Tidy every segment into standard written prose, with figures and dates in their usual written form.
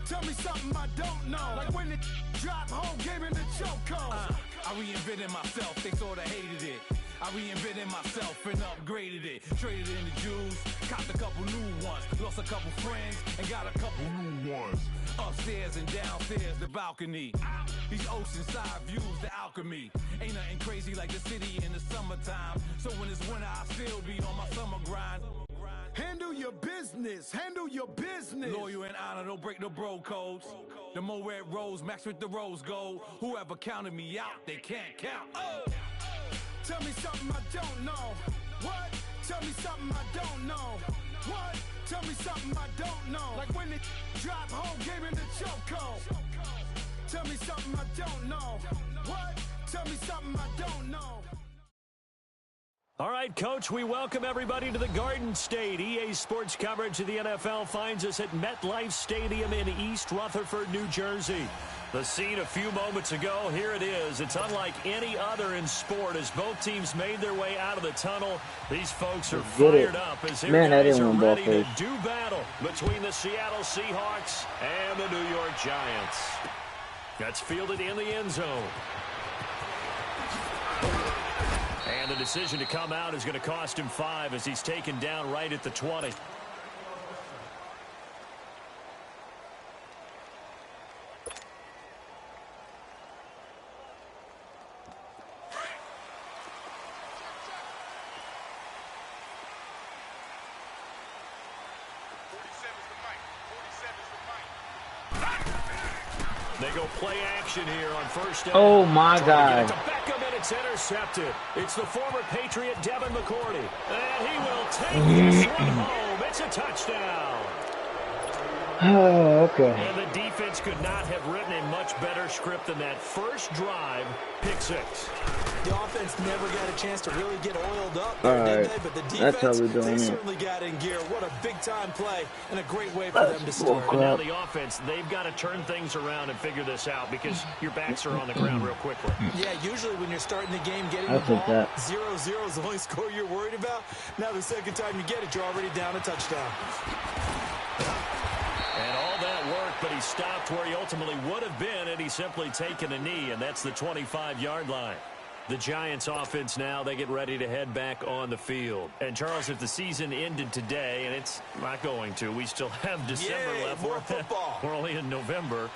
Tell me something I don't know. Like when it drop home, game in the chokehold. I reinvented myself, they sorta hated it. I reinvented myself and upgraded it. Traded in the Jews, copped a couple new ones. Lost a couple friends and got a couple new ones. Upstairs and downstairs, the balcony. These oceanside views, the alchemy. Ain't nothing crazy like the city in the summertime. So when it's winter, I still be on my summer grind. Handle your business, handle your business. Loyal and honor, don't break no bro codes. The more red rose, max with the rose gold. Whoever counted me out, they can't count. Tell me something I don't know. What? Tell me something I don't know. What? Tell me something I don't know. Like when it drop home, game in the chokehold. Tell me something I don't know. What? Tell me something I don't know. All right, Coach, we welcome everybody to the Garden State. EA Sports coverage of the NFL finds us at MetLife Stadium in East Rutherford, New Jersey. The scene a few moments ago, here it is. It's unlike any other in sport as both teams made their way out of the tunnel. These folks are fired up as their guys are ready to do battle between the Seattle Seahawks and the New York Giants. That's fielded in the end zone. And the decision to come out is going to cost him 5 as he's taken down right at the 20. They go play action here on first down. Oh, my God. It's intercepted. It's the former Patriot Devin McCourty. And he will take this one home. It's a touchdown. Oh, okay. And the defense could not have written a much better script than that. First drive, pick 6. The offense never got a chance to really get oiled up, did they? But the that's how defense, we're doing they it. certainly got in gear. What a big-time play and a great way for them to start. And now the offense, they've got to turn things around and figure this out because your backs are on the ground real quickly. Yeah, usually when you're starting the game, getting the ball, 0-0 is the only score you're worried about. Now the second time you get it, you're already down a touchdown. And all that work, but he stopped where he ultimately would have been had he simply taken a knee, and that's the 25-yard line. The Giants offense now, they get ready to head back on the field. And, Charles, if the season ended today, and it's not going to, we still have December left. More football. We're only in November.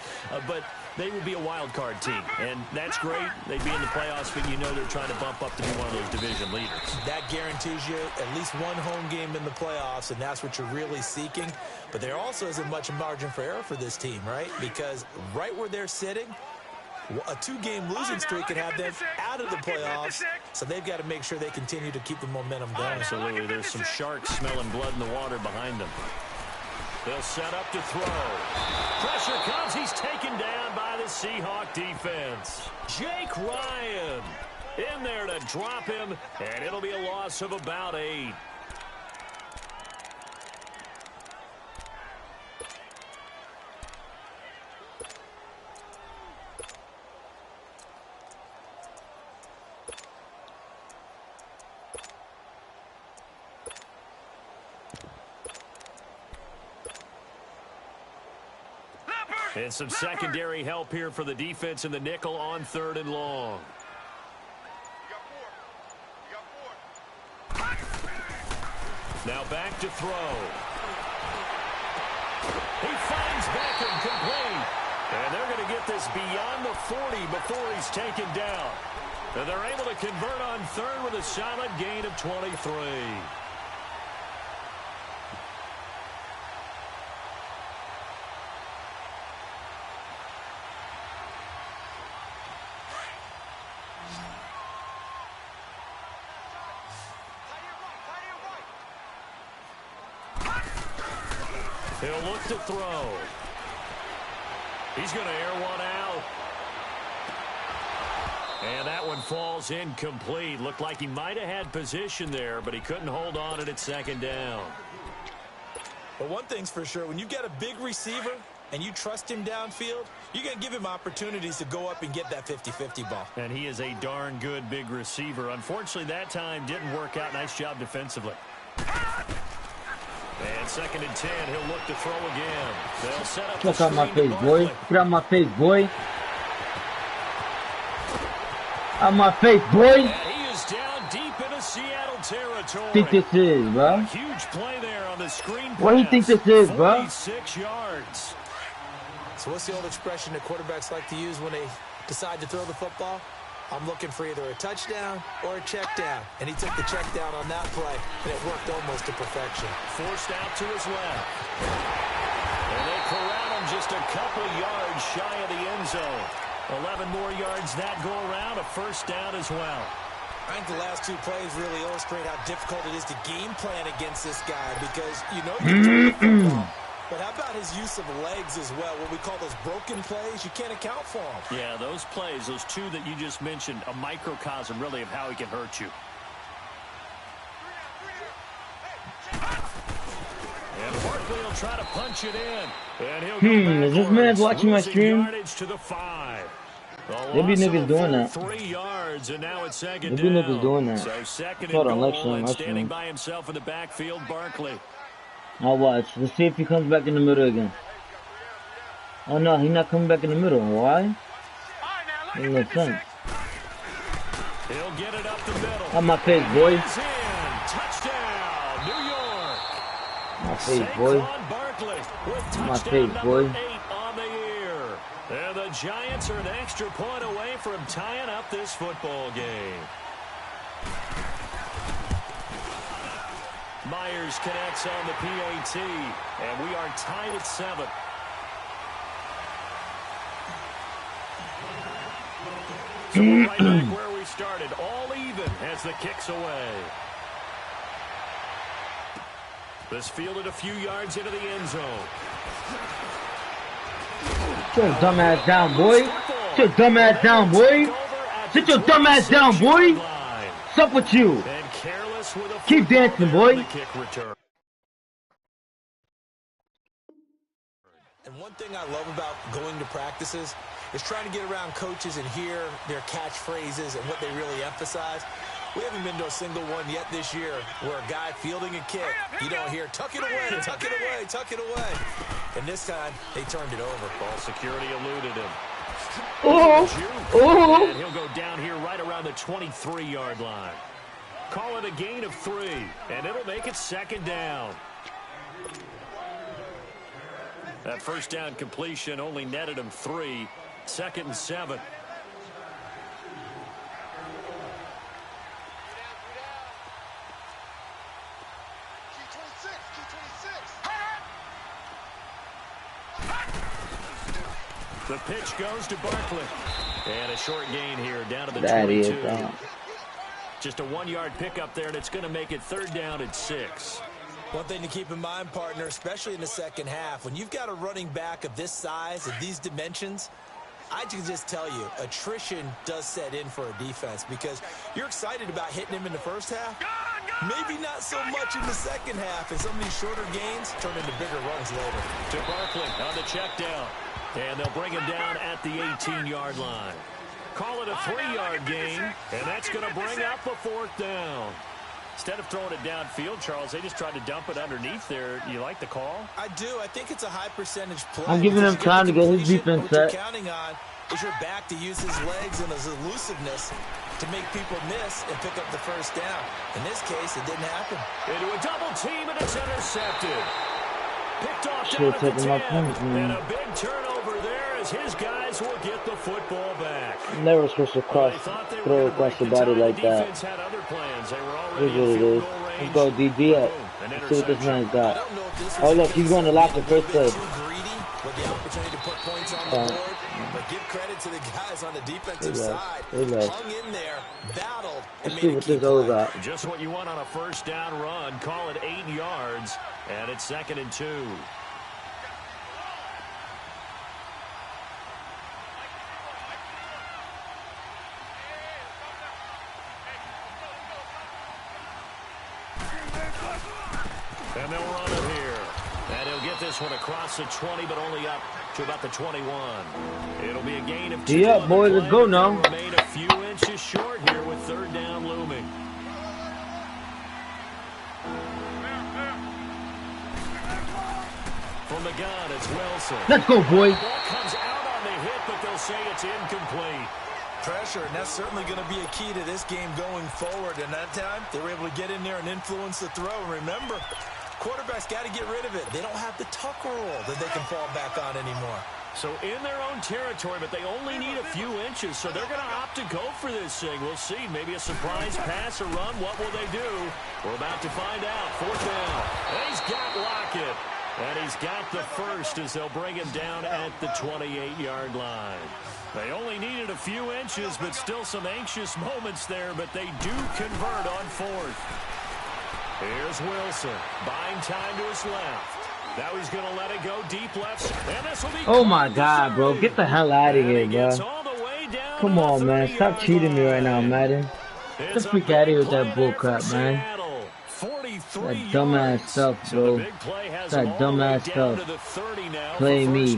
But they would be a wild card team, and that's great. They'd be in the playoffs, but you know they're trying to bump up to be one of those division leaders. That guarantees you at least one home game in the playoffs, and that's what you're really seeking. But there also isn't much margin for error for this team, right? Because right where they're sitting, a 2-game losing streak could have them out of the playoffs, so they've got to make sure they continue to keep the momentum going. Absolutely. There's some sharks smelling blood in the water behind them. They'll set up to throw. Pressure comes. He's taken down by the Seahawk defense. Jake Ryan in there to drop him, and it'll be a loss of about 8. And some secondary help here for the defense in the nickel on 3rd and long. Now back to throw. He finds Beckham complete. And they're going to get this beyond the 40 before he's taken down. And they're able to convert on 3rd with a solid gain of 23. He'll look to throw. He's going to air one out. And that one falls incomplete. Looked like he might have had position there, but he couldn't hold on it at 2nd down. But one thing's for sure, when you get a big receiver and you trust him downfield, you're going to give him opportunities to go up and get that 50-50 ball. And he is a darn good big receiver. Unfortunately, that time didn't work out. Nice job defensively. And 2nd and 10, he'll look to throw again. They'll set up Look out my face, boy. Get out my face, boy. Out my face, boy. And he is down deep into Seattle territory. Think this is, bro? A huge play there on the screen pass. What do you think this is, bro? 46 yards. So what's the old expression that quarterbacks like to use when they decide to throw the football? I'm looking for either a touchdown or a check down. And he took the check down on that play, and it worked almost to perfection. Forced out to his left. And they corral him just a couple yards shy of the end zone. 11 more yards that go around, a first down as well. I think the last two plays really illustrate how difficult it is to game plan against this guy because you know you're throwing the football. But how about his use of legs as well? What we call those broken plays, you can't account for them. Yeah, those plays, those two that you just mentioned, a microcosm really of how he can hurt you. And Barkley will try to punch it in. And he'll go is this man watching my stream? Yardage to the 5. There be niggas doing that. 3 yards, and now it's second There be down. niggas doing that. So 2nd and Hold on, goal, and let's standing see. by himself in the backfield, Barkley. I'll watch. Let's see if he comes back in the middle again. Oh no, he's not coming back in the middle. Why? Doesn't make sense. He'll get it up the middle. Out my face, boy. He's in. Touchdown, New York. My face, boy. Saquon Barkley with My touchdown face, number boy. 8 on the year. And the Giants are an extra point away from tying up this football game. Myers connects on the PAT, and we are tied at 7. So we're right back where we started, all even as the kick's away. This fielded a few yards into the end zone. Sit your dumb ass down, boy. Sit your dumb ass down, boy. Sit your dumb ass down, boy. What's up with you? And careless with a Keep dancing, boy. the kick return. And one thing I love about going to practices is trying to get around coaches and hear their catchphrases and what they really emphasize. We haven't been to a single one yet this year where a guy fielding a kick, you don't hear, tuck it away, tuck it away, tuck it away. And this time, they turned it over. Ball security eluded him. Oh. And he'll go down here right around the 23-yard line. Call it a gain of 3, and it'll make it 2nd down. That first down completion only netted him 3. 2nd and 7. The pitch goes to Barkley. And a short gain here down to the 22. Just a 1-yard pickup there, and it's going to make it 3rd down at 6. One thing to keep in mind, partner, especially in the second half, when you've got a running back of this size, of these dimensions, I can just tell you, attrition does set in for a defense because you're excited about hitting him in the first half. Maybe not so much in the second half, and some of these shorter gains turn into bigger runs later. To Barkley on the check down. And they'll bring him down at the 18-yard line. Call it a 3-yard gain, and that's going to bring up a 4th down. Instead of throwing it downfield, Charles, they just tried to dump it underneath there. You like the call? I do. I think it's a high-percentage play. I'm giving him time to get his defense set. What you're counting on is your back to use his legs and his elusiveness to make people miss and pick up the first down. In this case, it didn't happen. Into a double team, and it's intercepted. Picked off down at the 10, and a big turnover there as his guys will get the football back. Never supposed to throw across the body like that. Had other plans. They were Here's what it is. Let's go DB up. Let's see what this man's got. Oh look, he's going to lock the first play. With the opportunity to put points on the board, but give credit to the guys on the defensive side. Hung in there, battled, and Let's see what this all about. Just what you want on a first down run. Call it 8 yards, and it's 2nd and 2. And they'll run it here. And he'll get this one across the 20, but only up to about the 21. It'll be a gain of 2. Yeah, boy, let's go now. Remain a few inches short here with 3rd down looming. From the gun, it's Wilson. Let's go, boy. Ball comes out on the hit, but they'll say it's incomplete. Pressure, and that's certainly going to be a key to this game going forward. And that time, they were able to get in there and influence the throw. And remember, quarterbacks got to get rid of it. They don't have the tuck roll that they can fall back on anymore. So in their own territory, but they only need a few inches, so they're going to opt to go for this thing. We'll see. Maybe a surprise pass or run. What will they do? We're about to find out. 4th down. And he's got Lockett. And he's got the first as they'll bring him down at the 28-yard line. They only needed a few inches, but still some anxious moments there, but they do convert on 4th. Here's Wilson, buying time to his left. Now he's going to let it go deep left. And this will be Oh my God, bro. Get the hell out of here, bro. Come on, man. Stop cheating me right now, Madden. Get the freak out of here with that bullcrap, man. That dumbass stuff, bro. That dumbass stuff. Play me.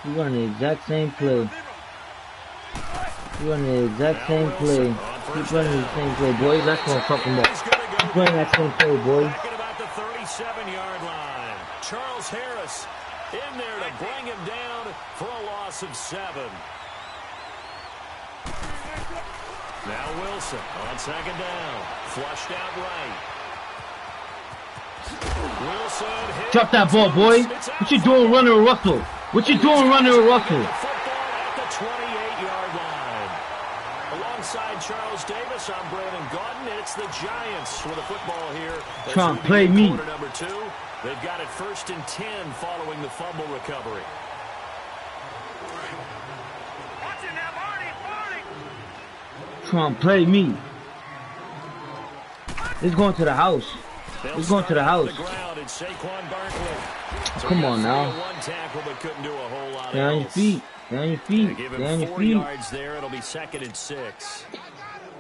You run the exact same play. You run the exact same play. Keep running the same play, boy. That's what I'm talking about. Keep running that same play, boy. About the 37-yard line. Charles Harris in there to bring him down for a loss of 7. Now Wilson on 2nd down. Flushed out right. Wilson hit. Drop that ball, boy. What you doing running with Russell? What you doing running with Russell? Football at the 28-yard line. Alongside Charles Davis, I'm Brandon Gaudin. It's the Giants with a football here. Trying to play me. Quarter number 2. They've got it 1st and 10 following the fumble recovery. Trying to play me. He's going to the house. He's going to the house. Come on now. Stay on your feet. Stay on your feet. Stay on your feet. It'll be 2nd and 6.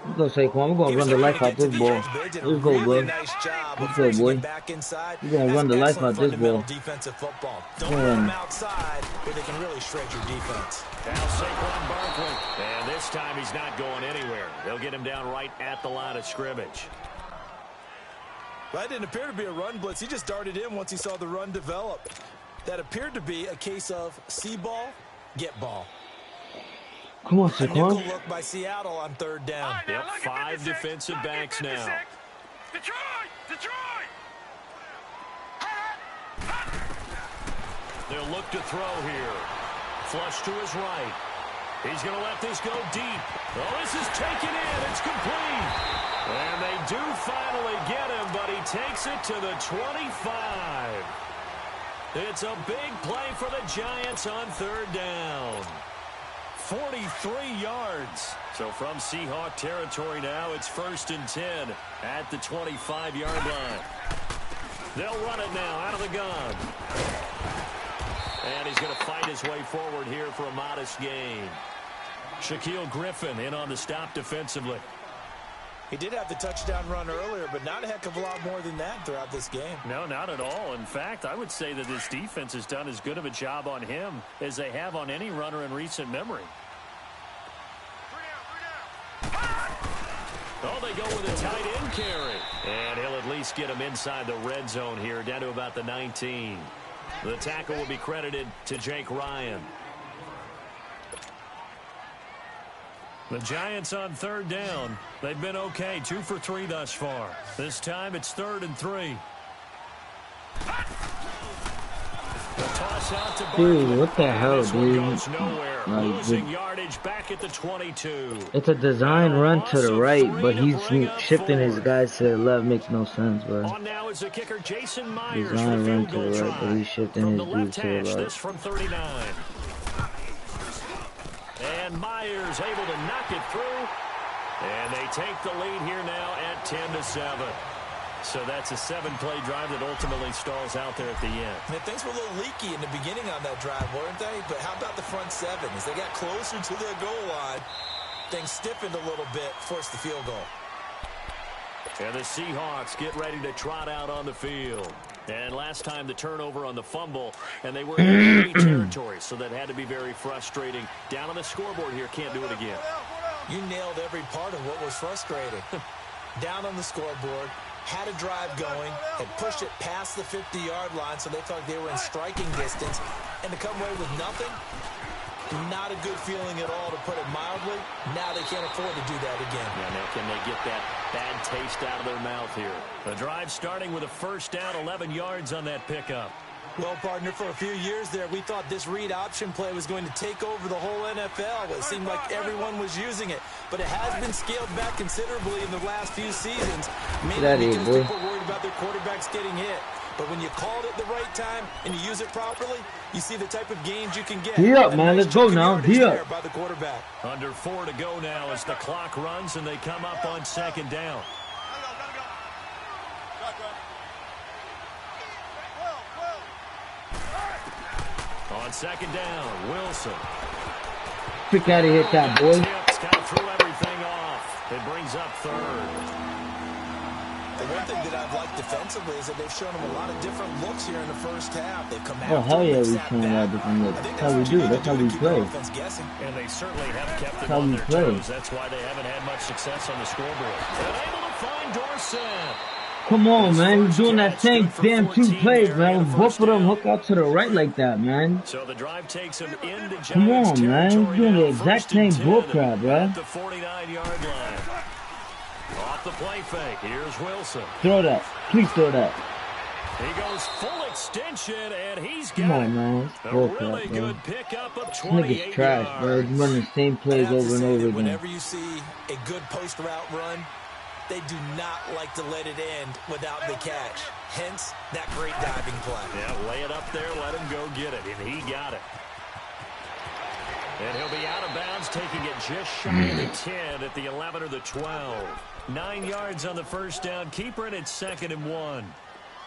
Let's go, Saquon. We're going to run the life out this ball. Let's go, boy. Let's go, boy. We're going to run the life out this ball. Don't run them outside where they can really shred your defense. Now Saquon Barkley. And this time he's not going anywhere. They'll get him down right at the line of scrimmage. That didn't appear to be a run blitz. He just darted in once he saw the run develop. That appeared to be a case of see ball, get ball. Come on, A nickel Saquon. look by Seattle on 3rd down. Yep, 5 defensive backs now. They'll look to throw here. Flush to his right. He's going to let this go deep. Oh, this is taken in. It's complete. And they do finally get him, but he takes it to the 25. It's a big play for the Giants on 3rd down. 43 yards. So from Seahawk territory now, it's 1st and 10 at the 25-yard line. They'll run it now out of the gun. And he's going to fight his way forward here for a modest gain. Shaquille Griffin in on the stop defensively. He did have the touchdown run earlier, but not a heck of a lot more than that throughout this game. No, not at all. In fact, I would say that this defense has done as good of a job on him as they have on any runner in recent memory. Oh, they go with a tight end carry. And he'll at least get him inside the red zone here, down to about the 19. The tackle will be credited to Jake Ryan. The Giants on 3rd down. They've been okay, 2 for 3 thus far. This time it's 3rd and 3. The toss out to Dude, what the hell, dude? Losing yardage back at the 22. It's a design run to the right, but he's shifting his guys to the left. Makes no sense, bro. On now is the kicker Jason Myers. Design run to the right, but he's shifting his dudes to the right. This from 39. And Myers able to knock it through. And they take the lead here now at 10-7. So that's a 7-play drive that ultimately stalls out there at the end. And things were a little leaky in the beginning on that drive, weren't they? But how about the front 7? As they got closer to their goal line, things stiffened a little bit, forced the field goal. And the Seahawks get ready to trot out on the field. And last time the turnover on the fumble, and they were in enemy territory, so that had to be very frustrating. Down on the scoreboard here, can't do it again. You nailed every part of what was frustrating. Down on the scoreboard, had a drive going, had pushed it past the 50-yard line, so they felt like they were in striking distance, and to come away with nothing, not a good feeling at all, to put it mildly. Now they can't afford to do that again. Yeah, now can they get that bad taste out of their mouth here? The drive starting with a first down, 11 yards on that pickup. Well, partner, for a few years there, we thought this read option play was going to take over the whole NFL. It seemed like everyone was using it, but it has been scaled back considerably in the last few seasons, mainly because people are worried about their quarterbacks getting hit. But when you called it the right time and you use it properly, you see the type of gains you can get. D up, man. Let's go now. D up. By the quarterback. Under 4 to go now as the clock runs and they come up on second down. On second down, Wilson. Quick out of here, that boy. Kind of threw everything off. It brings up third. The one thing that I've liked defensively is that they've shown them a lot of different looks here in the first half. They've come out. Oh, hell yeah, we've shown a lot of different looks. That's how we do. That's how we play. And they certainly have kept it on their toes. That's why they haven't had much success on the scoreboard. And able to find Dorsett. Come on, man. He's doing that same damn 2 plays, man. Both of them hook out to the right like that, man. So the drive takes him into Come on, man. He's doing the exact same bullcrap, bro. The 49-yard line. Off the play fake. Here's Wilson. Throw that. Please throw that. He goes full extension, and he's got Come on, man. a really good pickup of 28 This nigga's trash, bro. He's running the same plays over and over again. Whenever you see a good post route run, they do not like to let it end without the catch. Hence, that great diving play. Yeah, lay it up there, let him go get it, and he got it. And he'll be out of bounds, taking it just shy of the 10 at the 11 or the 12. 9 yards on the first down. Keeper in at 2nd and 1.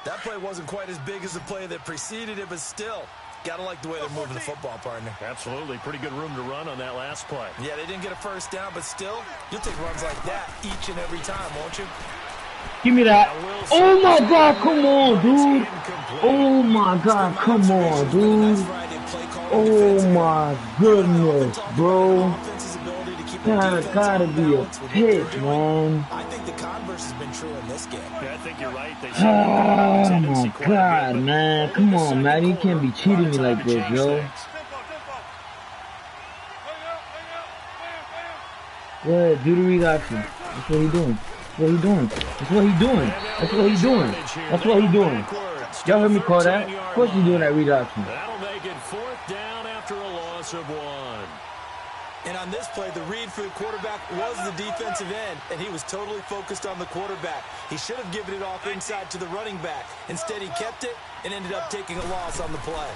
That play wasn't quite as big as the play that preceded it, but still, gotta like the way they're moving the football, partner. Absolutely. Pretty good room to run on that last play. Yeah, they didn't get a first down, but still, you'll take runs like that each and every time, won't you? Give me that. Oh, my God. Come on, dude. Oh, my God. Come on, dude. Oh, my goodness, bro. That gotta be a pick, man. I think the converse has been true in this game. Yeah, I think you're right. Oh, my God, man. Come on, man. You can't be cheating me like this, yo. Go ahead, do the read option. That's what he doing. That's what he doing. That's what he doing. That's what he doing. That's what he doing. Y'all heard me call that? Of course he's doing that read option. That'll make it 4th down after a loss of 1. And on this play, the read for the quarterback was the defensive end, and he was totally focused on the quarterback. He should have given it off inside to the running back. Instead, he kept it and ended up taking a loss on the play.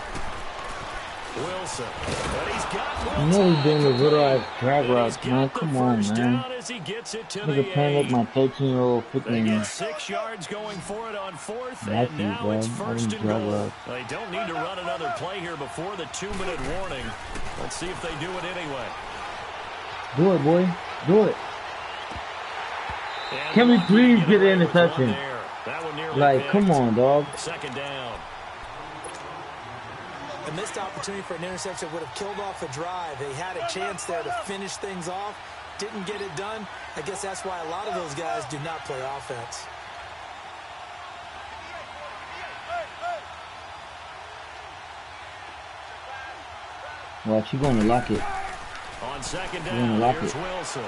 Wilson. But he's got you know he's doing the little ass drag routes, man. Come on, man. Nigga playing like my 13-year-old freaking. They get 6 yards going for it on 4th, and now it's 1st and goal. They don't need to run another play here before the 2-minute warning. Let's see if they do it anyway. Do it, boy. Do it. Can we please get an interception? Like, come on, dog. 2nd down. A missed opportunity for an interception would have killed off a drive. They had a chance there to finish things off. Didn't get it done. I guess that's why a lot of those guys do not play offense. Watch, you're going to lock it. On 2nd down, here's Wilson.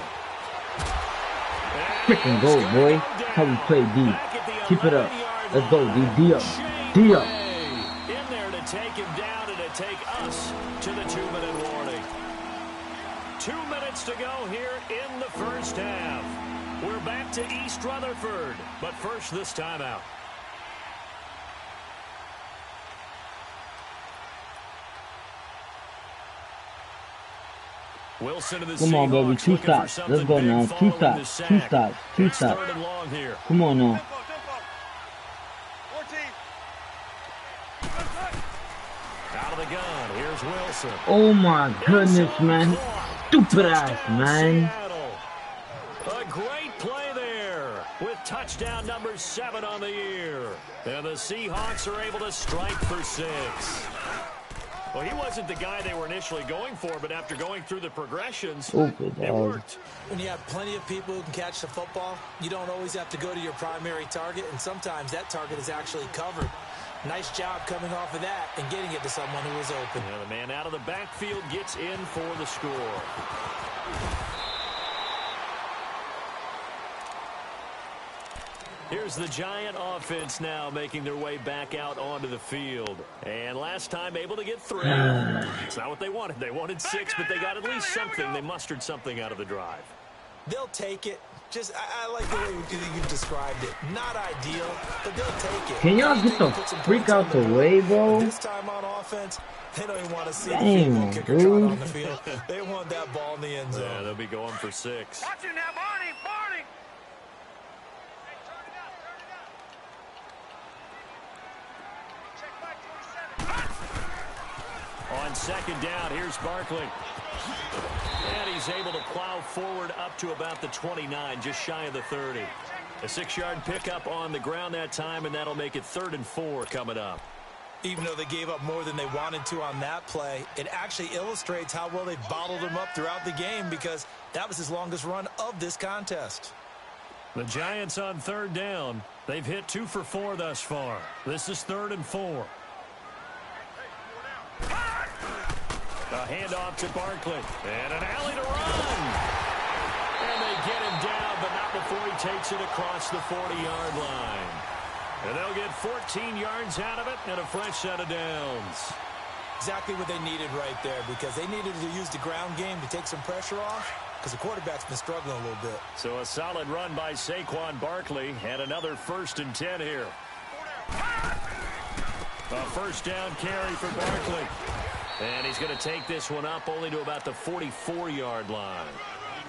Freaking go, boy. How we play D. Keep it up. Let's go, D. D up. D up. In there to take him down and to take us to the 2-minute warning. 2 minutes to go here in the first half. We're back to East Rutherford, but first this timeout. Wilson to the Come on, baby. 2 stops. Let's go now. 2 stops. 2 stops. 2 stops. Come on now. Out of the gun. Here's Wilson. Oh my goodness, man. Stupid ass, man. A great play there with touchdown number 7 on the year. And the Seahawks are able to strike for 6. Well, he wasn't the guy they were initially going for, but after going through the progressions, it worked. When you have plenty of people who can catch the football, you don't always have to go to your primary target, and sometimes that target is actually covered. Nice job coming off of that and getting it to someone who was open. Yeah, the man out of the backfield gets in for the score. Here's the Giant offense now making their way back out onto the field. And last time able to get 3. It's not what they wanted. They wanted 6, but they got at least something. They mustered something out of the drive. They'll take it. I like the way you described it. Not ideal, but they'll take it. Can y'all get the freak out the way, bro? This time on offense, they don't even want to see the field kicker trot on the field. They want that ball in the end zone. Yeah, they'll be going for 6. Watch it now, Barney. On second down, here's Barkley. And he's able to plow forward up to about the 29, just shy of the 30. A 6-yard pickup on the ground that time, and that'll make it 3rd and 4 coming up. Even though they gave up more than they wanted to on that play, it actually illustrates how well they bottled him up throughout the game because that was his longest run of this contest. The Giants on 3rd down. They've hit 2 for 4 thus far. This is 3rd and 4. A handoff to Barkley. And an alley to run. And they get him down, but not before he takes it across the 40-yard line. And they'll get 14 yards out of it and a fresh set of downs. Exactly what they needed right there because they needed to use the ground game to take some pressure off because the quarterback's been struggling a little bit. So a solid run by Saquon Barkley and another 1st and 10 here. A 1st down carry for Barkley. And he's going to take this one up only to about the 44-yard line.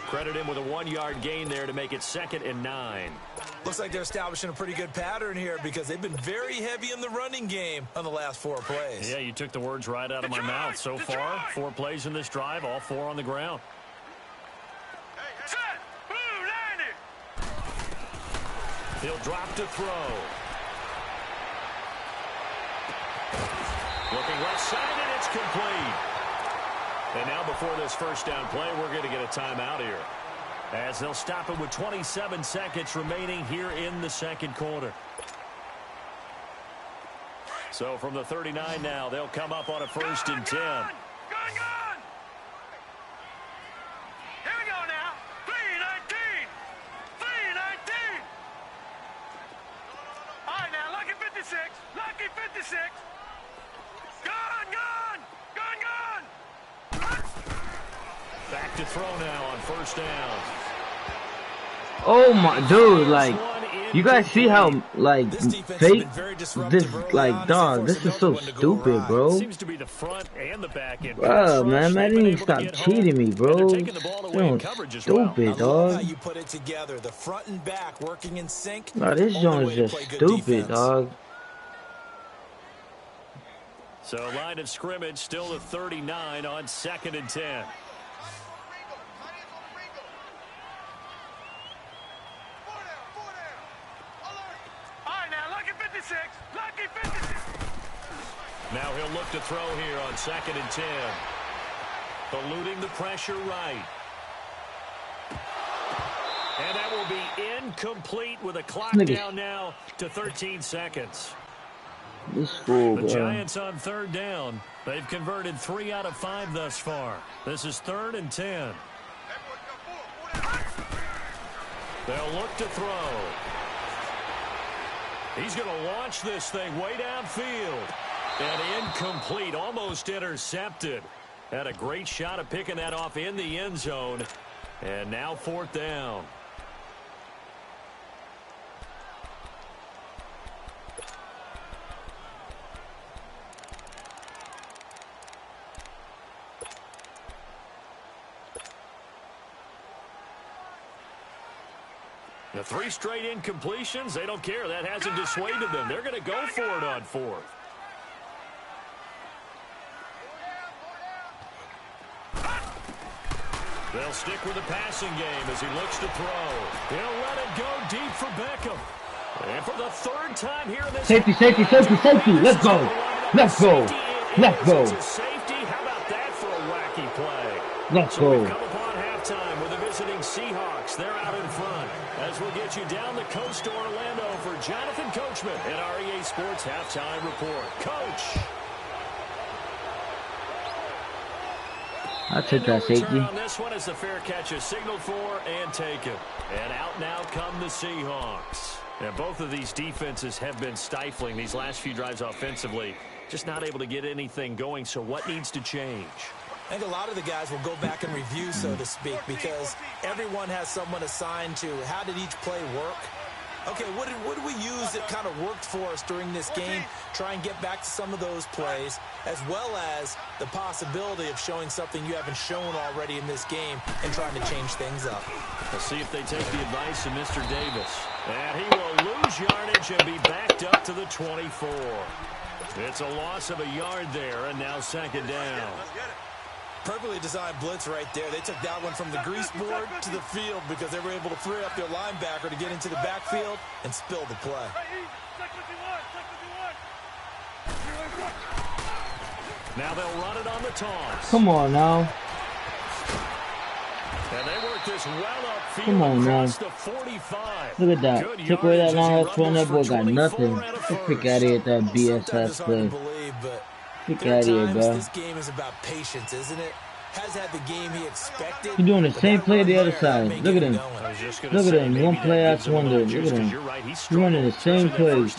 Credit him with a 1-yard gain there to make it 2nd and 9. Looks like they're establishing a pretty good pattern here because they've been very heavy in the running game on the last 4 plays. Yeah, you took the words right out of my mouth. So far, 4 plays in this drive, all 4 on the ground. He'll drop to throw. Looking left side, and it's complete. And now before this 1st down play, we're going to get a timeout here, as they'll stop it with 27 seconds remaining here in the 2nd quarter. So from the 39 now, they'll come up on a 1st and 10. Gone! Here we go now. 3-19. 3-19. All right, now, lucky 56. Lucky 56. Back to throw now on 1st down. Oh my, dude, like, you guys see how, like, fake this, like, dog, this is so stupid, bro. Seems to be the front and the back end. Bro, man, I didn't stop cheating me, bro. Stupid, dog. You put it together, the front and back working in sync. Bro, this joint is just stupid, dog. So line of scrimmage still the 39 on 2nd and 10. Now he'll look to throw here on 2nd and 10. Eluding the pressure right. And that will be incomplete with a clock down now to 13 seconds. This fool, the Giants on 3rd down. They've converted 3 out of 5 thus far. This is 3rd and 10. They'll look to throw. He's going to launch this thing way downfield. And incomplete, almost intercepted. Had a great shot at picking that off in the end zone. And now 4th down. The 3 straight incompletions, they don't care. That hasn't dissuaded them. They're going to go for it on 4th. They'll stick with the passing game as he looks to throw. He'll let it go deep for Beckham. And for the 3rd time here in this... Safety. Let's go. Let's go. Let's go. Let's So we've go. come upon halftime with the visiting Seahawks. They're out in front. As we'll get you down the coast to Orlando for Jonathan Coachman at our EA Sports Halftime Report. Coach. I'll take that safety. On this one as the fair catch is signaled for and taken. And out now come the Seahawks. And both of these defenses have been stifling these last few drives offensively. Just not able to get anything going. So what needs to change? I think a lot of the guys will go back and review, so to speak, because everyone has someone assigned to how did each play work. Okay, what did we use that kind of worked for us during this game? Try and get back to some of those plays, as well as the possibility of showing something you haven't shown already in this game and trying to change things up. Let's see if they take the advice of Mr. Davis. And he will lose yardage and be backed up to the 24. It's a loss of a yard there, and now second down. Perfectly designed blitz right there. They took that one from the grease board to the field because they were able to free up their linebacker to get into the backfield and spill the play. Now they'll run it on the toss. Come on now. And they work this well upfield. Come on now. The 45. Look at that. Took away that long ass run. That boy got nothing. Get the freak out of here with that BSS play. Get out of here, bro. This game is about patience, isn't it? Has had the game he expected. He's doing the same play the other side. Look at him. Look at him. One play ass wonder. Look at him. He's running the same plays.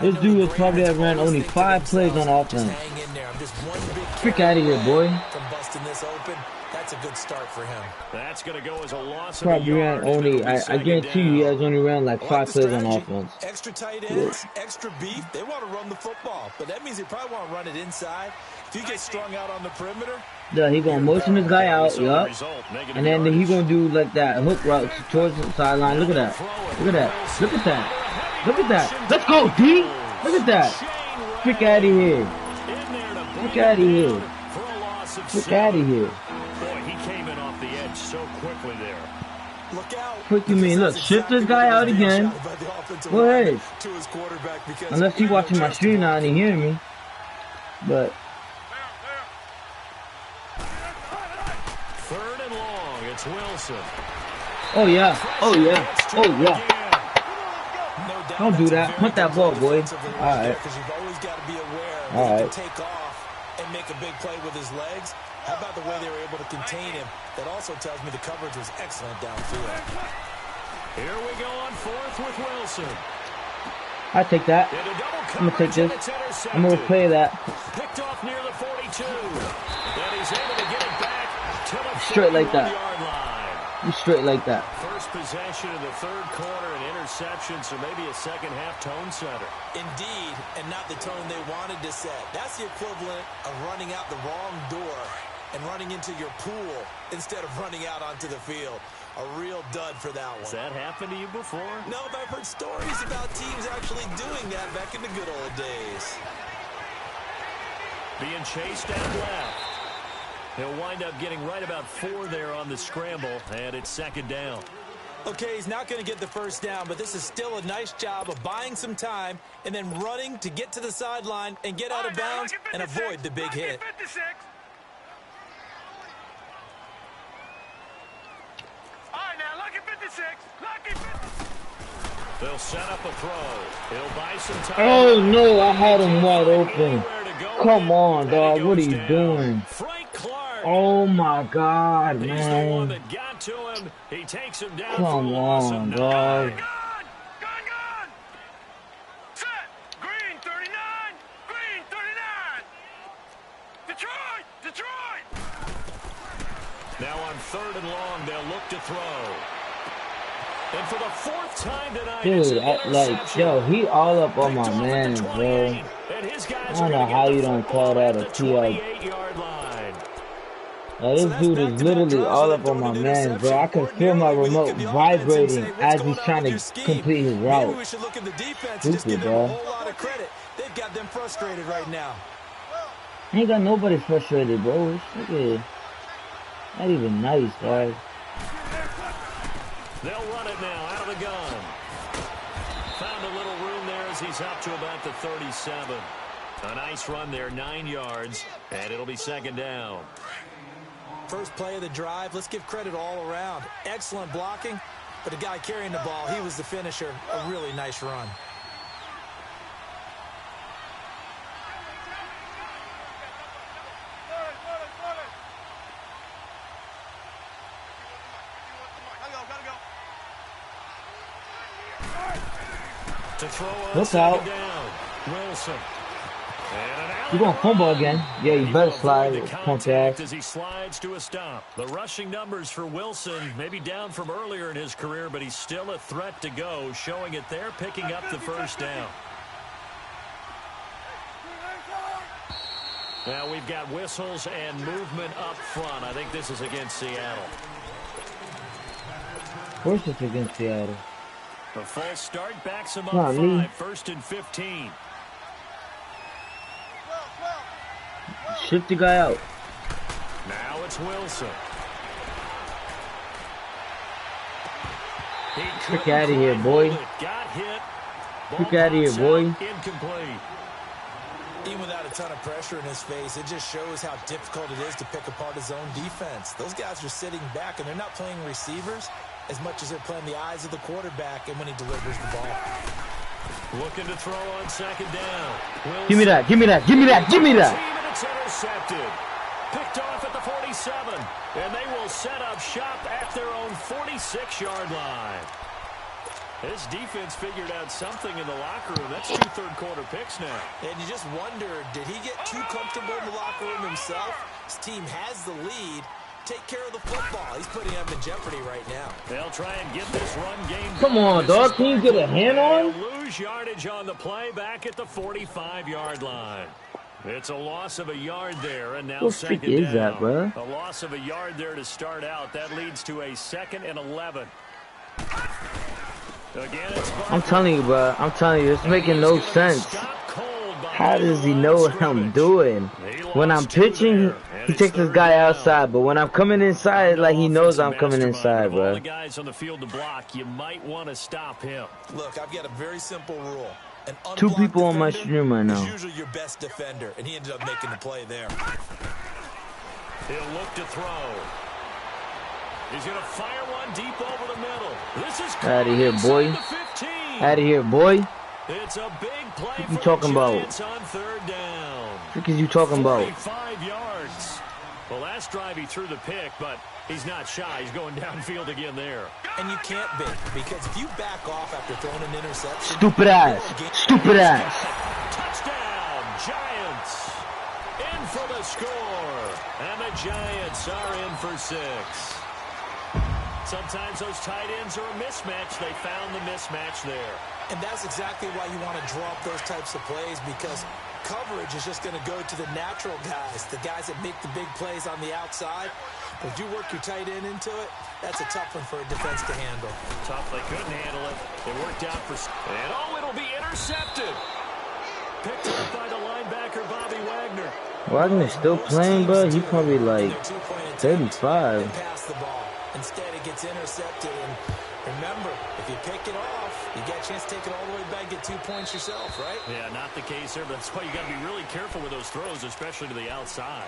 This dude was probably have ran only 5 plays on offense. Freak out of here, boy. From busting this open. That's a good start for him. That's going to go as a loss. Probably ran only, I guarantee you, he has only ran like 5 plays on offense. Extra tight ends, extra beef. They want to run the football, but that means they probably want to run it inside. If you get strung out on the perimeter. Yeah, he gonna motion this guy out, yup. And then he gonna do like that hook route towards the sideline. Look at that. Look at that. Look at that. Look at that. Let's go, D. Look at that. Freak out of here. Freak out of here. Freak out of here. Boy, he came in off the edge so quickly there. Look out. Quick, you mean? Look, shift this guy out again. Go ahead. Unless he's watching my stream now and he hearing me. But. Third and long. It's Wilson. Oh, yeah. Oh, yeah. Oh, yeah. Don't do that. Punt that ball, boy. All right. All right. Take off and make a big play with his legs. How about the way they were able to contain him? That also tells me the coverage was excellent downfield. Here we go on fourth with Wilson. I take that. I'm gonna take this. I'm gonna replay that. Picked off near the 42. And he's able to get it back to the straight like that. Yard line. You straight like that. First possession of the third quarter, an interception, so maybe a second half tone setter. Indeed, and not the tone they wanted to set. That's the equivalent of running out the wrong door and running into your pool instead of running out onto the field. A real dud for that one. Has that happened to you before? No, but I've heard stories about teams actually doing that back in the good old days. Being chased out left. He'll wind up getting right about 4 there on the scramble, and it's second down. Okay, he's not going to get the first down, but this is still a nice job of buying some time and then running to get to the sideline and get out of bounds and avoid the big hit. They'll set up a throw. He'll buy some time. Oh no, I had him wide open. Come on, dog. What are you doing? Oh my God, man. Come on, dog. Now on third and long, they'll look to throw. And for the 4th time tonight, dude, yo, he all up on my man, bro. I don't know how you don't call that a PI. This dude is literally all up on my man, bro. I can feel my remote vibrating as he's trying to complete his route. Stupid, bro. They've got them frustrated right now. Ain't got nobody frustrated, bro. It's not even nice, dog. They'll run it now out of the gun. Found a little room there as he's up to about the 37. A nice run there, 9 yards, and it'll be second down. First play of the drive, let's give credit all around. Excellent blocking, but the guy carrying the ball, he was the finisher. A really nice run. To throw look out. Down. Wilson. You're going to fumble again. Yeah, you better slide. Contact. As he slides to a stop. The rushing numbers for Wilson maybe down from earlier in his career, but he's still a threat to go, showing it there, picking up the first down. Now we've got whistles and movement up front. I think this is against Seattle. Of course it's against Seattle. A false start backs him up 5, first and 15. Shift the guy out. Now it's Wilson. Kick out of here, boy. Got hit. Kick out of here, boy. Incomplete. Even without a ton of pressure in his face, it just shows how difficult it is to pick apart his own defense. Those guys are sitting back, and they're not playing receivers as much as they're playing the eyes of the quarterback and when he delivers the ball. Looking to throw on second down. Wilson. Give me that, give me that, give me that, give me that. It's intercepted. Picked off at the 47. And they will set up shop at their own 46-yard line. This defense figured out something in the locker room. That's 2 third-quarter picks now. And you just wonder, did he get too comfortable in the locker room himself? His team has the lead. Take care of the football. He's putting them in jeopardy right now. They'll try and get this run game. Come on, dog. Can you get a hand on? They'll lose yardage on the play back at the 45-yard line. It's a loss of a yard there, and now second down. What is that, bro? A loss of a yard there to start out. That leads to a 2nd and 11. Again, it's I'm telling you, bro. I'm telling you, it's making no sense. How does he know what I'm doing? When I'm pitching, he takes this guy outside, but when I'm coming inside, it's like he knows I'm coming inside, bro. All the guys on the field to block, you might want to stop him. Look, I've got a very simple rule. 2 people on my stream right now. Usually your best defender, and he ended up making the play there. He'll look to throw. He's going to fire one deep over the middle. This is out of here, boy. Out of here, boy. It's a big play. What you talking about? On 3rd down. What is you talking about? 45 yards. Well, last drive he threw the pick, but he's not shy. He's going downfield again there. And you can't be, because if you back off after throwing an interception... Stupid ass. Stupid ass. Touchdown, Giants. In for the score. And the Giants are in for 6. Sometimes those tight ends are a mismatch. They found the mismatch there. And that's exactly why you want to draw up those types of plays, because coverage is just going to go to the natural guys, the guys that make the big plays on the outside. But if you work your tight end into it, that's a tough one for a defense to handle. Tough, they couldn't handle it. It worked out for... And oh, it'll be intercepted. Picked up by the linebacker, Bobby Wagner. Wagner's still playing, bro? He probably like 35. Pass the ball. Instead, it gets intercepted. And remember, if you pick it off, you get a chance to take it all the way back, get 2 points yourself, right? Yeah, not the case there, but that's why you got to be really careful with those throws, especially to the outside.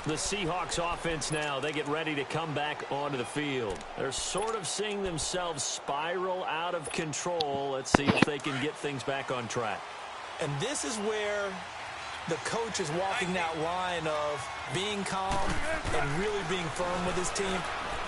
The Seahawks offense now, they get ready to come back onto the field. They're sort of seeing themselves spiral out of control. Let's see if they can get things back on track. And this is where the coach is walking that line of being calm and really being firm with his team.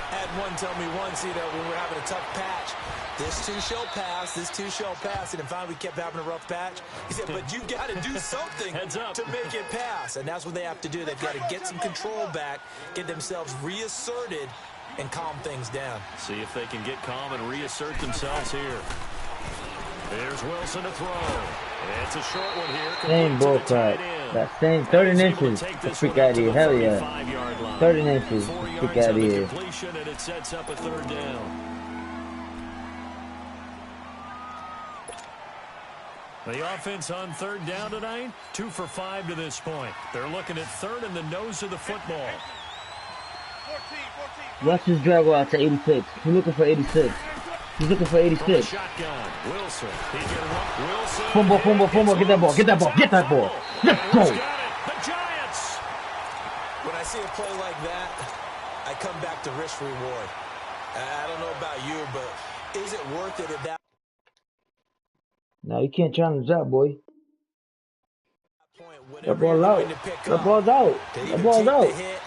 I had one tell me once, when we were having a tough patch, this too shall pass, this too shall pass. And finally we kept having a rough patch. He said, but you got to do something to make it pass. And that's what they have to do. They've got to get some control back, get themselves reasserted, and calm things down. See if they can get calm and reassert themselves here. There's Wilson to throw. It's a short one here. Same bull crap. That same 30 inches. The freak out of here. Hell yeah. 30 inches. Freak out of here. And it sets up a 3rd down. The offense on 3rd down tonight, 2 for 5 to this point. They're looking at 3rd in the nose of the football. Watch this drag out to 86. He's looking for 86. He's looking for 86. Shotgun. Wilson. He's going to run. Wilson. Fumble, fumble, fumble. Get that ball. Get that ball. Get that ball. Let's go. The Giants. When I see a play like that, I come back to risk reward. I don't know about you, but is it worth it at that No, you can't challenge that, boy. point? That ball out. That ball's out. That ball's out. Hit,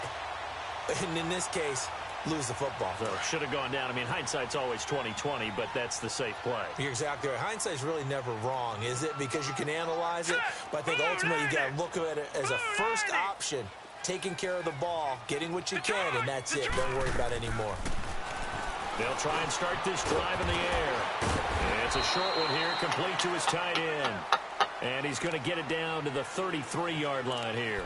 and in this case, lose the football. So it should have gone down. I mean, hindsight's always 20/20, but that's the safe play. You're exactly right. Hindsight's really never wrong, is it? Because you can analyze it, but I think ultimately you got to look at it as a first option, taking care of the ball, getting what you can, and that's it. Don't worry about it anymore. They'll try and start this drive in the air. It's a short one here, complete to his tight end. And he's going to get it down to the 33-yard line here.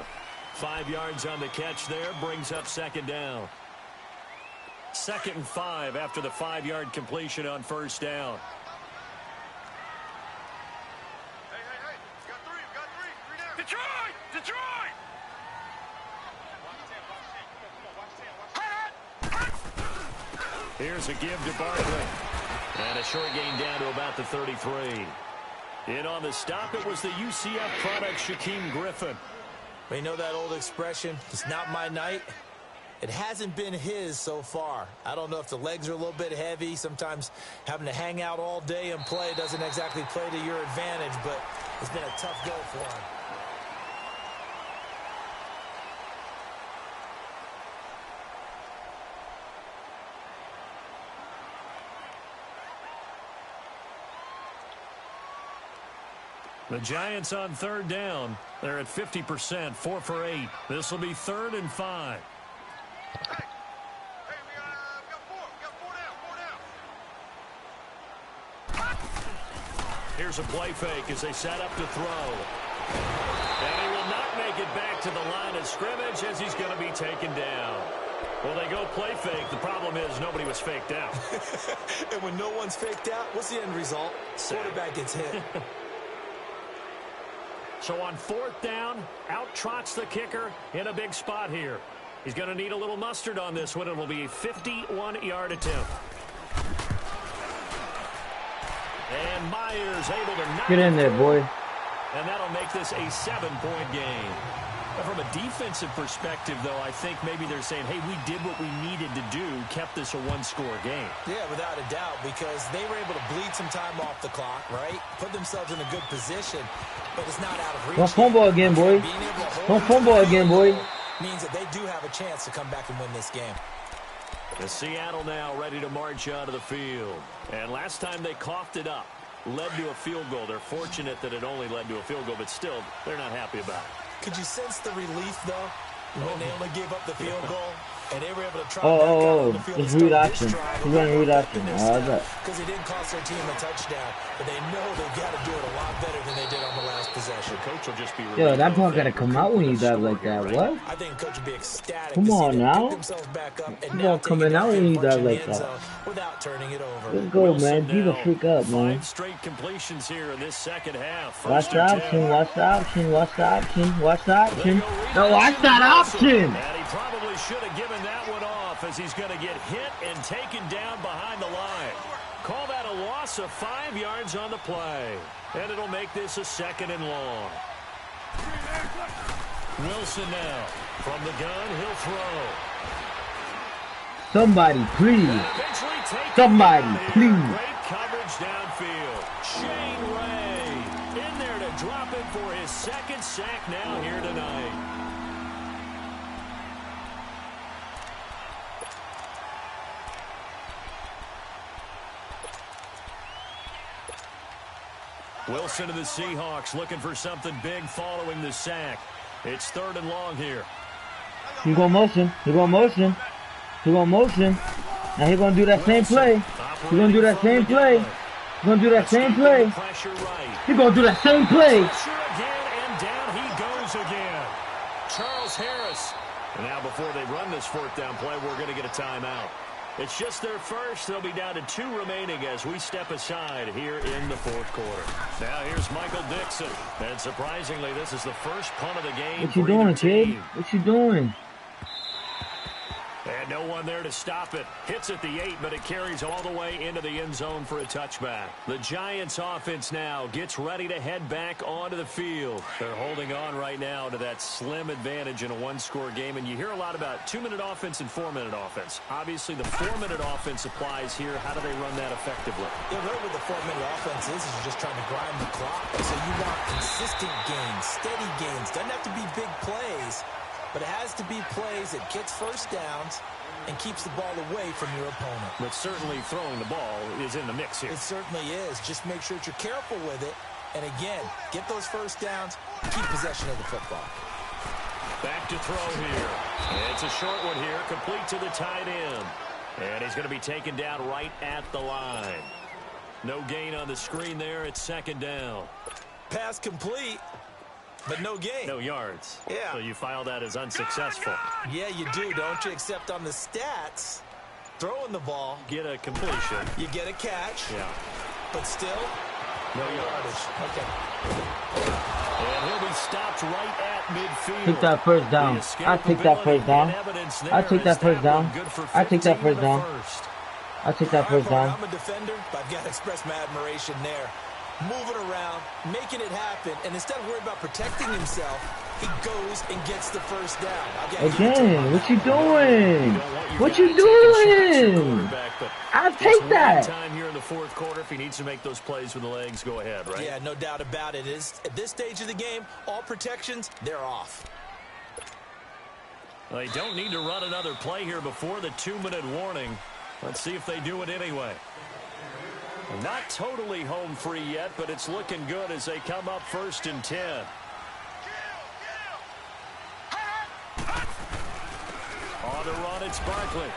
5 yards on the catch there, brings up second down. 2nd and 5 after the 5-yard completion on first down. Hey, you got three down. Detroit! Here's a give to Barkley. And a short gain down to about the 33. In on the stop, it was the UCF product, Shaquem Griffin. You know that old expression, it's not my night? It hasn't been his so far. I don't know if the legs are a little bit heavy. Sometimes having to hang out all day and play doesn't exactly play to your advantage, but it's been a tough go for him. The Giants on third down. They're at 50%, 4 for 8. This will be 3rd and 5. Hey, we got four down. Here's a play fake as they set up to throw. And he will not make it back to the line of scrimmage as he's going to be taken down. Well, they go play fake. The problem is nobody was faked out. And when no one's faked out, what's the end result? Quarterback gets hit. So on 4th down, out trots the kicker in a big spot here. He's going to need a little mustard on this one. It will be a 51-yard attempt. And Myers able to knock Get in there, boy. And that'll make this a 7-point game. From a defensive perspective, though, I think maybe they're saying, hey, we did what we needed to do, kept this a one-score game. Yeah, without a doubt, because they were able to bleed some time off the clock, right? Put themselves in a good position, but it's not out of reach. Don't fumble again, boy. Don't fumble again, boy. Means that they do have a chance to come back and win this game. The Seattle now ready to march out of the field. And last time they coughed it up, led to a field goal. They're fortunate that it only led to a field goal, but still, they're not happy about it. Could you sense the relief, though, when they only gave up the field goal? And they were able to try back out on the field. It's read option. He's running read option. Because it didn't cost their team a touchdown, but they know they've got to do it a lot better than they did on the last possession. Coach will just be yo, that ball gotta come out when you dive like that. What? I think Coach would be ecstatic. Come on now. Back up and Ball coming out when you dive like that. Without turning it over. Let's go, man. Give a freak up, man. 5 straight completions here in this second half. Watch the option. Watch the option. Watch the option. Watch the option. No, watch that option. And he probably should have given that one off as he's going to get hit and taken down behind the line. Call that a loss of 5 yards on the play. And it'll make this a 2nd and long. Wilson now. From the gun, he'll throw. Somebody, please. Somebody, please. Great coverage downfield. Shane Ray in there to drop it for his 2nd sack now here tonight. Wilson and the Seahawks looking for something big following the sack. It's 3rd and long here. He's going motion. He's going motion. He's going motion. Now he's going to do that same play. He's going to do that same play. He's going to do that same play. He's going to do that same play. Again, and down he goes again. Charles Harris. And now before they run this 4th down play, we're going to get a timeout. It's just their first. They'll be down to 2 remaining as we step aside here in the 4th quarter. Now here's Michael Dixon. And surprisingly, this is the first punt of the game. What you doing, kid? What you doing? And And no one there to stop it. Hits at the 8, but it carries all the way into the end zone for a touchback. The Giants offense now gets ready to head back onto the field. They're holding on right now to that slim advantage in a one-score game. And you hear a lot about 2-minute offense and 4-minute offense. Obviously, the 4-minute offense applies here. How do they run that effectively? Yeah, right with the 4-minute offense is you're just trying to grind the clock. So you want consistent gains, steady gains. Doesn't have to be big plays, but it has to be plays that gets first downs and keeps the ball away from your opponent. But certainly throwing the ball is in the mix here. It certainly is. Just make sure that you're careful with it. And again, get those first downs, keep possession of the football. Back to throw here. It's a short one here, complete to the tight end. And he's going to be taken down right at the line. No gain on the screen there. It's second down. Pass complete, but no gain. No yards. Yeah. So you file that as unsuccessful. Yeah, you do, don't you? Except on the stats, throwing the ball. Get a completion. You get a catch. Yeah. But still, no yardage. Okay. And he'll be stopped right at midfield. Take that first down. I take that first down. I take that first down. I take that first down. I take that first down. I'm a defender, but I've got to express my admiration there. Moving around, making it happen, and instead of worrying about protecting himself, he goes and gets the first down. Again, what you doing? What you doing? I'll take that. Time here in the fourth quarter, if he needs to make those plays with the legs, go ahead, right? Yeah, no doubt about it. At this stage of the game, all protections, they're off. Well, they don't need to run another play here before the 2-minute warning. Let's see if they do it anyway. Not totally home free yet, but it's looking good as they come up 1st and 10. On the run, it's Barkley.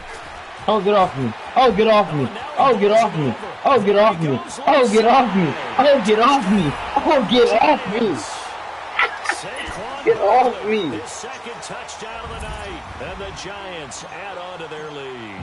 Oh, get off me. Oh, get off me. Oh, get off me. Oh, get off me. Oh, get off me. Oh, get off me. Oh, get off me. Get off me. His second touchdown of the night. And the Giants add on to their lead.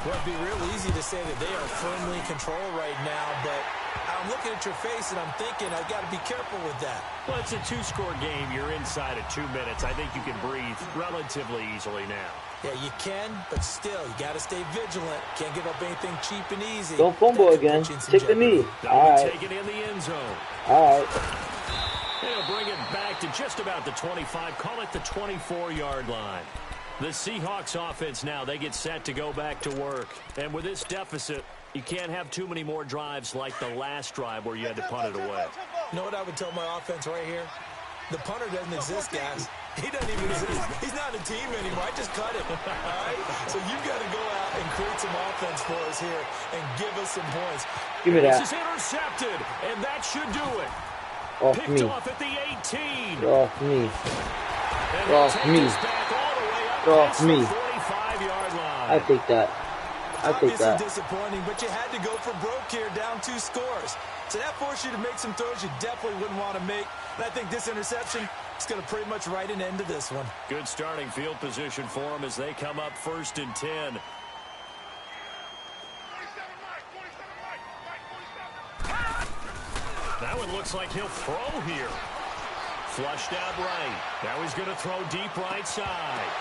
Well, it'd be real easy to say that they are firmly in control right now, but I'm looking at your face and I'm thinking I've got to be careful with that. Well, it's a 2-score game. You're inside of 2 minutes. I think you can breathe relatively easily now. Yeah, you can, but still, you got to stay vigilant. Can't give up anything cheap and easy. Don't fumble again. Take the knee. All right. Take it in the end zone. All right. They'll bring it back to just about the 25. Call it the 24-yard line. The Seahawks offense now, they get set to go back to work. And with this deficit, you can't have too many more drives like the last drive where you had to punt it away. You know what I would tell my offense right here? The punter doesn't exist, guys. He doesn't even exist. He's not a team anymore. I just cut him. All right? So you've got to go out and create some offense for us here and give us some points. Give me that. This is intercepted, and that should do it. Off Picked me. off at the 18. Off me. And Off me. Off me. 45-yard line. I take that. I take Obviously that. disappointing, but you had to go for broke here, down 2 scores. So that forced you to make some throws you definitely wouldn't want to make. And I think this interception is going to pretty much write an end to this one. Good starting field position for them as they come up 1st and 10. That one looks like he'll throw here. Flushed out right. Now he's going to throw deep right side.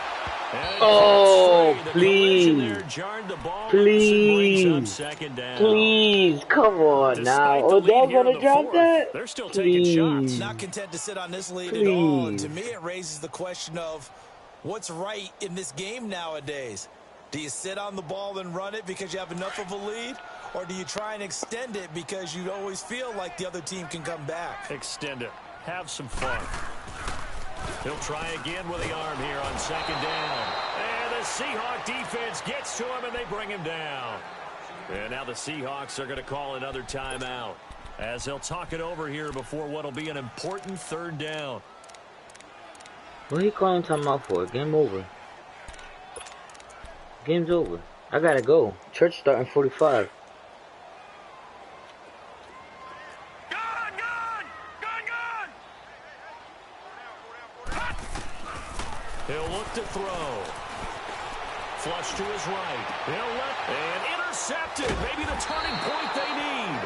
And Oh, the please. there jarred the ball Please. brings up second down. Please, come on now. Despite the lead Odell's here in gonna the drop fourth, that? They're still taking shots. Not content to sit on this lead at all. And to Please. me, it raises the question of what's right in this game nowadays. Do you sit on the ball and run it because you have enough of a lead? Or do you try and extend it because you always feel like the other team can come back? Extend it. Have some fun. He'll try again with the arm here on second down. And the Seahawk defense gets to him, and they bring him down. And now the Seahawks are going to call another timeout as they'll talk it over here before what will be an important 3rd down. What are you calling timeout for? Game over. Game's over. I gotta go. Church starting 45. He'll look to throw. Flush to his right. He'll let and intercepted. Maybe the turning point they need.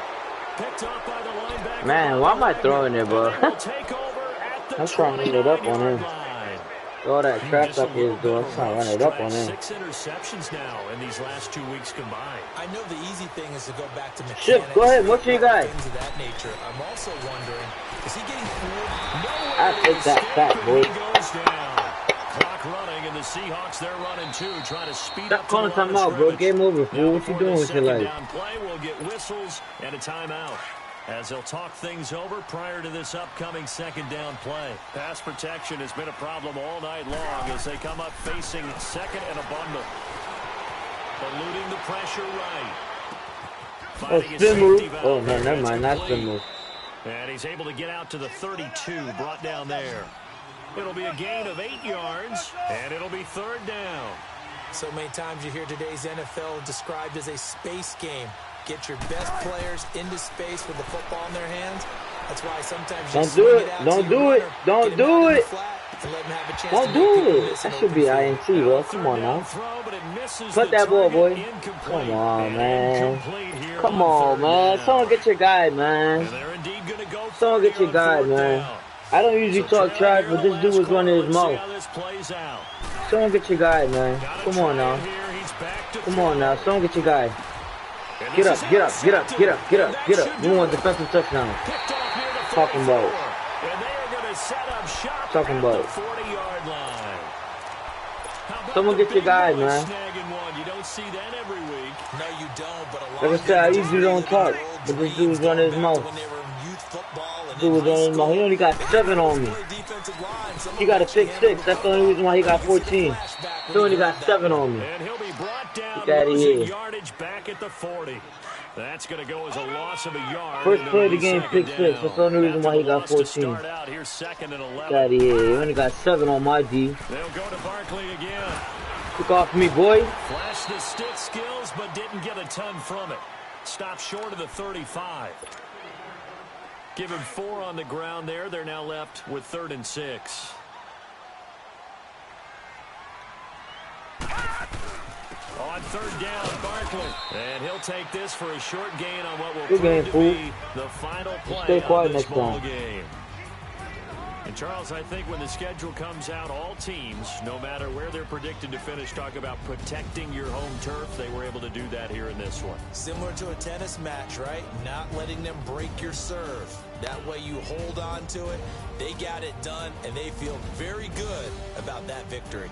Picked off by the linebacker. Man, why am I throwing it, bro? Take over at the I'm trying to hit it up on him. line. All that trash stuff he was doing, I'm trying to run it up on him. 6 interceptions now in these last 2 weeks combined. I know the easy thing is to go back to mechanics. Shit, go ahead. What you got? Things of that nature. I'm also wondering, is he getting fooled? I take that fat boy. Goes down. Clock running, and the Seahawks, they're running too, trying to speed up. Stop calling time out, bro. Game over, fool. What you doing with your life? Down play, we'll get whistles and a timeout, as they'll talk things over prior to this upcoming second down play. Pass protection has been a problem all night long as they come up facing second and a bundle. Eluding the pressure right. Oh, spin move. Oh, no, never mind. Not spin move. And he's able to get out to the 32, brought down there. It'll be a gain of 8 yards, and it'll be third down. So many times you hear today's NFL described as a space game. Get your best players into space with the football in their hands. That's why sometimes you don't do it. Don't do it. Don't do it. Don't do it. That should be INT, bro. Come on now. Cut that ball, boy. Come on, man. Come on, man. Someone get your guy, man. Someone get your guy, man. I don't usually talk trash, but this dude was running his mouth. Someone get your guy, man. Come on now. Come on now. Someone get your guy. Get up, get up, get up, get up, get up, get up. We want defensive touchdown. Talking about. Talking about. Someone get your guy, man. Like I said, I usually don't talk, but this dude was running his mouth. Dude was running his mouth. He only got 7 on me. He got a pick 6. That's the only reason why he got 14. He only got 7 on me. Get out of here. Back at the 40. That's going to go as a loss of a yard. First play of the game, pick 6. That's the only reason why he got 14. Get out of here. He only got 7 on my D. They'll go to Barkley again. Took off me, boy. Flashed the stick skills, but didn't get a ton from it. Stopped short of the 35. Give him 4 on the ground there. They're now left with 3rd and 6. On 3rd down, Barkley. And he'll take this for a short gain on what will prove to be the final play of this ball game. And Charles, I think when the schedule comes out, all teams, no matter where they're predicted to finish, talk about protecting your home turf. They were able to do that here in this one. Similar to a tennis match, right? Not letting them break your serve. That way you hold on to it. They got it done, and they feel very good about that victory.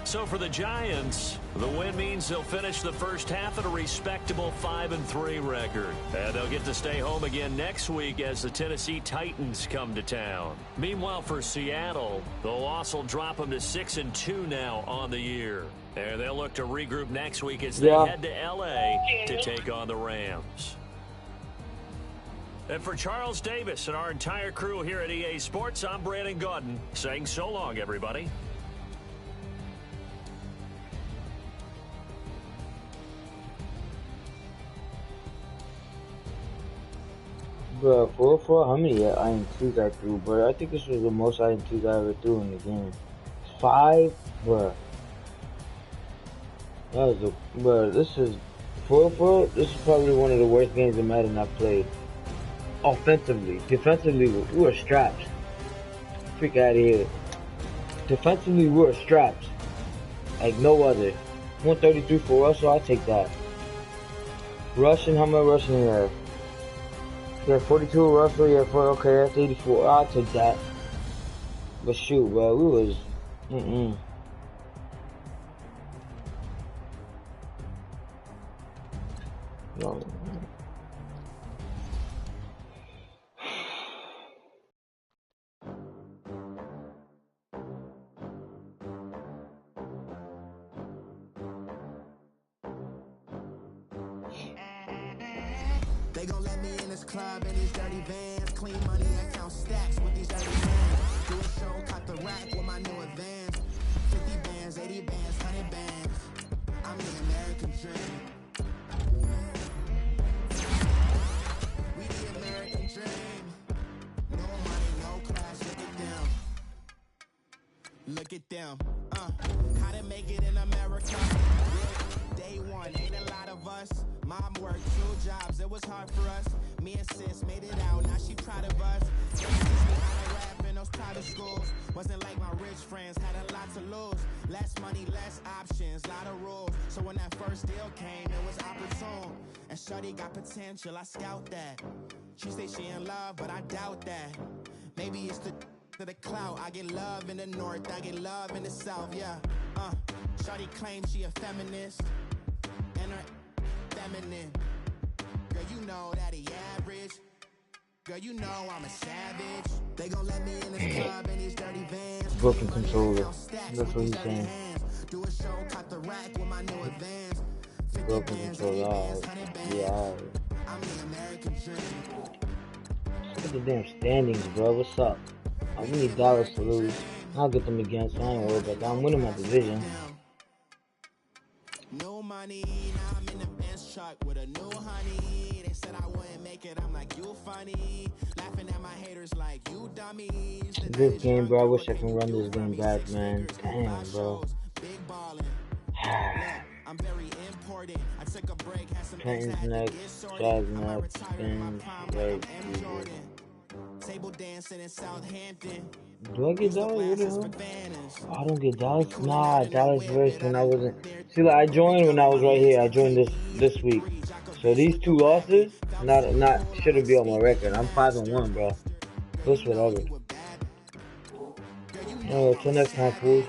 So for the Giants, the win means they'll finish the first half at a respectable 5-3 record. And they'll get to stay home again next week as the Tennessee Titans come to town. Meanwhile, for Seattle, the loss will drop them to 6-2 now on the year. And they'll look to regroup next week as they head to L.A. to take on the Rams. And for Charles Davis and our entire crew here at EA Sports, I'm Brandon Gaudin saying so long, everybody. Bro, 4-4, how many INTs I threw, bro? I think this was the most INTs I ever threw in the game. 5, bro. That was a, bro, this is 4-4. This is probably one of the worst games of Madden I've played. Offensively, defensively, we were strapped. Freak out of here. Defensively, we were strapped. Like no other. 133 for Russell, I'll take that. Rushing, how much rushing you have? Yeah, 42 Russell, yeah, okay, that's 84. I'll take that. But shoot, bro, we was, No. They gon' let me in this club in these dirty vans. Clean money and count stacks with these dirty hands. Do a show, cut the rack with my new advance. 50 bands, 80 bands, 100 bands. I'm the American dream. We the American dream. No money, no class, look at them. Look at them. How to make it in America. Day one, ain't a lot of us. Mom worked 2 jobs, it was hard for us. Me and sis made it out, now she proud of us. They teach me how to rap in those private schools. Wasn't first deal came, it was opportune. And shorty got potential, I scout that. She say she in love, but I doubt that. Maybe it's the clout. I get love in the north, I get love in the south, yeah. Shorty claims she a feminist, and her feminine. Girl, you know that he average. Girl, you know I'm a savage. They gon' let me in this club in these dirty vans. Broken controller. That's what he's saying. Do a show, cut the rack with my new advance. Broken controller. Yeah. I'm the American dream. Look at the damn standings, bro. What's up? I need Dallas to lose. I'll get them again, so I ain't worried about that. I'm winning my division. No money, now I'm in the Benz truck with a new honey. They said I wouldn't make it, I'm like, you funny. Laughing at my haters like, you dummies. This game, bro, I wish I can run this game back, man. Damn, bro. Big ballin'. I'm very important. I took a break, had some Trenton's next, Sky's next, Spins, right, table dancing in Southampton. Do I get Dallas? I don't get Dallas. Nah, Dallas versus when I wasn't. See, like, I joined when I was right here. I joined this week. So these 2 losses, not shouldn't be on my record. I'm 5-1, bro. That's whatever. Till next time, fools.